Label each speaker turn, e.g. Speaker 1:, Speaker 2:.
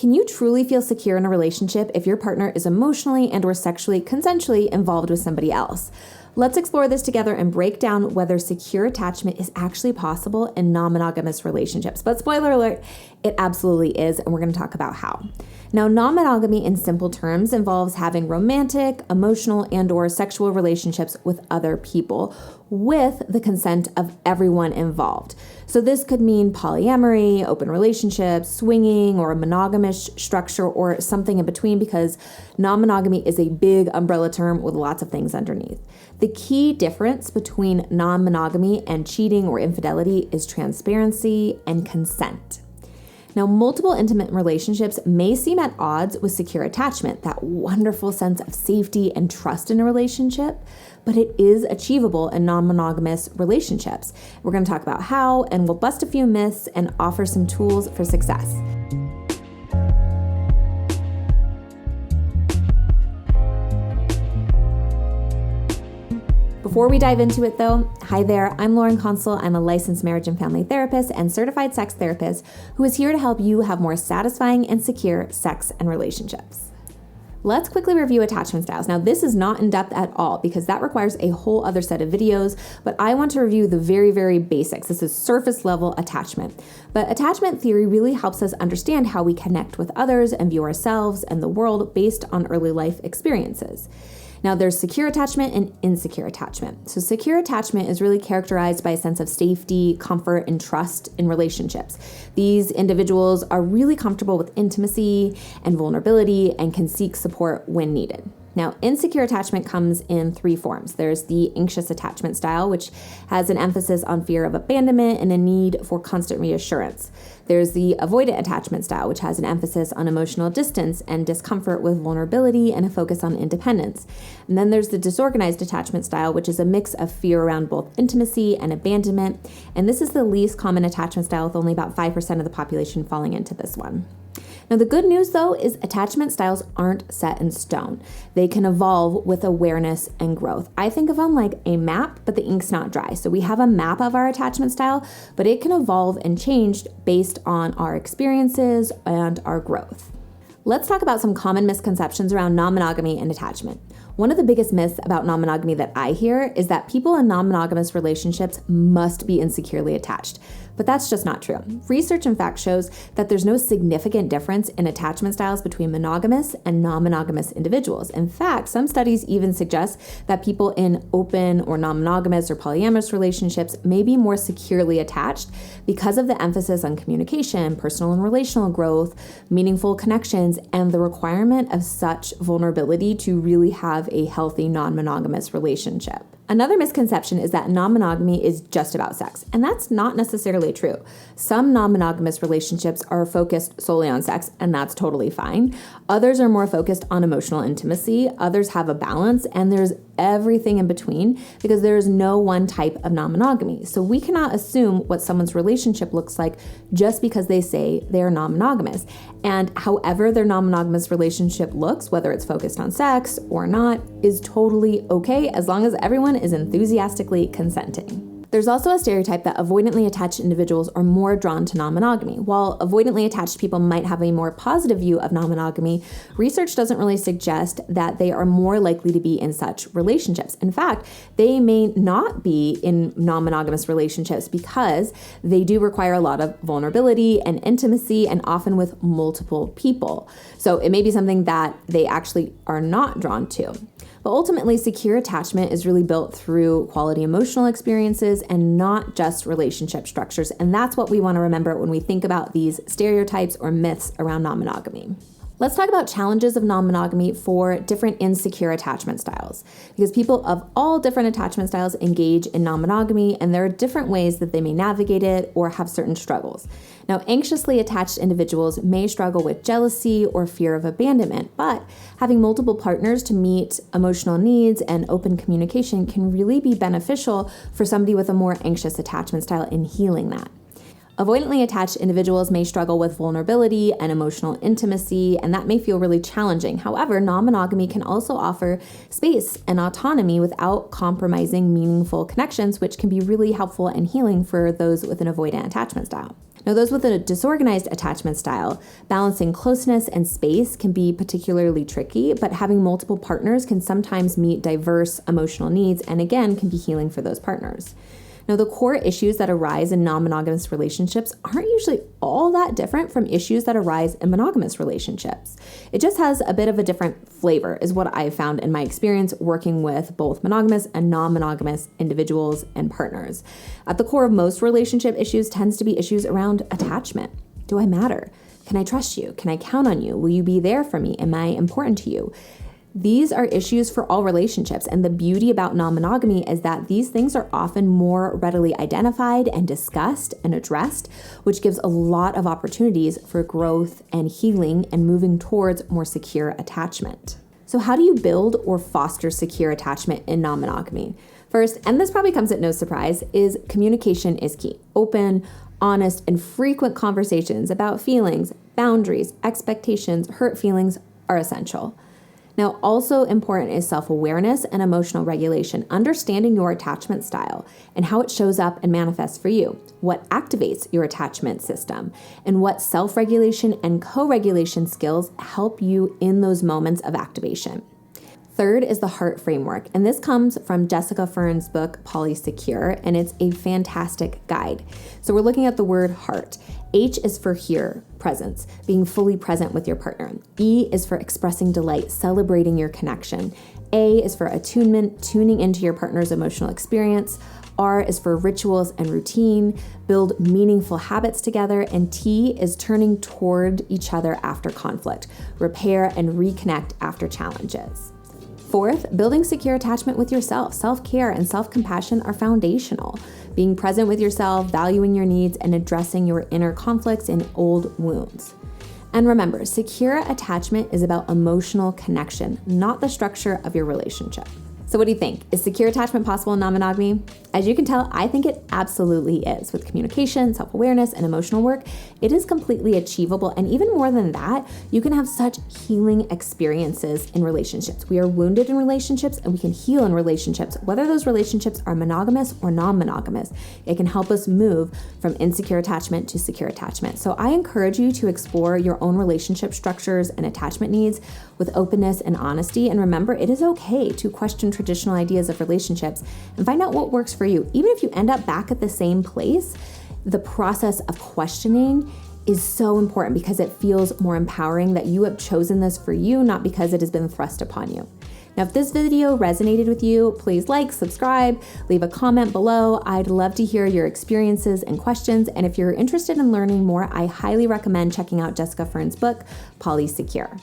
Speaker 1: Can you truly feel secure in a relationship if your partner is emotionally and or sexually consensually involved with somebody else? Let's explore this together and break down whether secure attachment is actually possible in non-monogamous relationships. But spoiler alert, it absolutely is, and we're going to talk about how. Now, non-monogamy in simple terms involves having romantic, emotional, and or sexual relationships with other people with the consent of everyone involved. So this could mean polyamory, open relationships, swinging, or a monogamous structure, or something in between, because non-monogamy is a big umbrella term with lots of things underneath. The key difference between non-monogamy and cheating or infidelity is transparency and consent. Now, multiple intimate relationships may seem at odds with secure attachment, that wonderful sense of safety and trust in a relationship, but it is achievable in non-monogamous relationships. We're going to talk about how, and we'll bust a few myths and offer some tools for success. Before we dive into it though, hi there, I'm Lauren Consul. I'm a licensed marriage and family therapist and certified sex therapist who is here to help you have more satisfying and secure sex and relationships. Let's quickly review attachment styles. Now, this is not in depth at all because that requires a whole other set of videos, but I want to review the very, very basics. This is surface level attachment. But attachment theory really helps us understand how we connect with others and view ourselves and the world based on early life experiences. Now, there's secure attachment and insecure attachment. So secure attachment is really characterized by a sense of safety, comfort, and trust in relationships. These individuals are really comfortable with intimacy and vulnerability and can seek support when needed. Now, insecure attachment comes in three forms. There's the anxious attachment style, which has an emphasis on fear of abandonment and a need for constant reassurance. There's the avoidant attachment style, which has an emphasis on emotional distance and discomfort with vulnerability and a focus on independence. And then there's the disorganized attachment style, which is a mix of fear around both intimacy and abandonment. And this is the least common attachment style, with only about 5% of the population falling into this one. Now, the good news, though, is attachment styles aren't set in stone. They can evolve with awareness and growth. I think of them like a map, but the ink's not dry. So we have a map of our attachment style, but it can evolve and change based on our experiences and our growth. Let's talk about some common misconceptions around non-monogamy and attachment. One of the biggest myths about non-monogamy that I hear is that people in non-monogamous relationships must be insecurely attached. But that's just not true. Research, in fact, shows that there's no significant difference in attachment styles between monogamous and non-monogamous individuals. In fact, some studies even suggest that people in open or non-monogamous or polyamorous relationships may be more securely attached because of the emphasis on communication, personal and relational growth, meaningful connections, and the requirement of such vulnerability to really have a healthy non-monogamous relationship. Another misconception is that non-monogamy is just about sex, and that's not necessarily true. Some non-monogamous relationships are focused solely on sex, and that's totally fine. Others are more focused on emotional intimacy. Others have a balance, and there's everything in between because there is no one type of non-monogamy. So we cannot assume what someone's relationship looks like just because they say they are non-monogamous. And however their non-monogamous relationship looks, whether it's focused on sex or not, is totally okay as long as everyone is enthusiastically consenting. There's also a stereotype that avoidantly attached individuals are more drawn to non-monogamy. While avoidantly attached people might have a more positive view of non-monogamy, research doesn't really suggest that they are more likely to be in such relationships. In fact, they may not be in non-monogamous relationships because they do require a lot of vulnerability and intimacy, and often with multiple people. So it may be something that they actually are not drawn to. But ultimately, secure attachment is really built through quality emotional experiences and not just relationship structures. And that's what we want to remember when we think about these stereotypes or myths around non-monogamy. Let's talk about challenges of non-monogamy for different insecure attachment styles, because people of all different attachment styles engage in non-monogamy, and there are different ways that they may navigate it or have certain struggles. Now, anxiously attached individuals may struggle with jealousy or fear of abandonment, but having multiple partners to meet emotional needs and open communication can really be beneficial for somebody with a more anxious attachment style in healing that. Avoidantly attached individuals may struggle with vulnerability and emotional intimacy, and that may feel really challenging. However, non-monogamy can also offer space and autonomy without compromising meaningful connections, which can be really helpful and healing for those with an avoidant attachment style. Now, those with a disorganized attachment style, balancing closeness and space can be particularly tricky, but having multiple partners can sometimes meet diverse emotional needs and again can be healing for those partners. Now, the core issues that arise in non-monogamous relationships aren't usually all that different from issues that arise in monogamous relationships. It just has a bit of a different flavor, is what I've found in my experience working with both monogamous and non-monogamous individuals and partners. At the core of most relationship issues tends to be issues around attachment. Do I matter? Can I trust you? Can I count on you? Will you be there for me? Am I important to you? These are issues for all relationships, and the beauty about non-monogamy is that these things are often more readily identified and discussed and addressed, which gives a lot of opportunities for growth and healing and moving towards more secure attachment. So how do you build or foster secure attachment in non-monogamy? First, and this probably comes at no surprise, is communication is key. Open, honest, and frequent conversations about feelings, boundaries, expectations, hurt feelings are essential. Now, also important is self-awareness and emotional regulation, understanding your attachment style and how it shows up and manifests for you, what activates your attachment system, and what self-regulation and co-regulation skills help you in those moments of activation. Third is the heart framework, and this comes from Jessica Fern's book, Secure, and it's a fantastic guide. So we're looking at the word heart. H is for here, presence, being fully present with your partner. E is for expressing delight, celebrating your connection. A is for attunement, tuning into your partner's emotional experience. R is for rituals and routine, build meaningful habits together. And T is turning toward each other after conflict, repair and reconnect after challenges. Fourth, building secure attachment with yourself. Self-care and self-compassion are foundational. Being present with yourself, valuing your needs, and addressing your inner conflicts and old wounds. And remember, secure attachment is about emotional connection, not the structure of your relationship. So what do you think? Is secure attachment possible in non-monogamy? As you can tell, I think it absolutely is. With communication, self-awareness, and emotional work, it is completely achievable. And even more than that, you can have such healing experiences in relationships. We are wounded in relationships and we can heal in relationships, whether those relationships are monogamous or non-monogamous. It can help us move from insecure attachment to secure attachment. So I encourage you to explore your own relationship structures and attachment needs with openness and honesty. And remember, it is okay to question traditional ideas of relationships and find out what works for you. Even if you end up back at the same place, the process of questioning is so important because it feels more empowering that you have chosen this for you, not because it has been thrust upon you. Now, if this video resonated with you, please like, subscribe, leave a comment below. I'd love to hear your experiences and questions. And if you're interested in learning more, I highly recommend checking out Jessica Fern's book, Secure.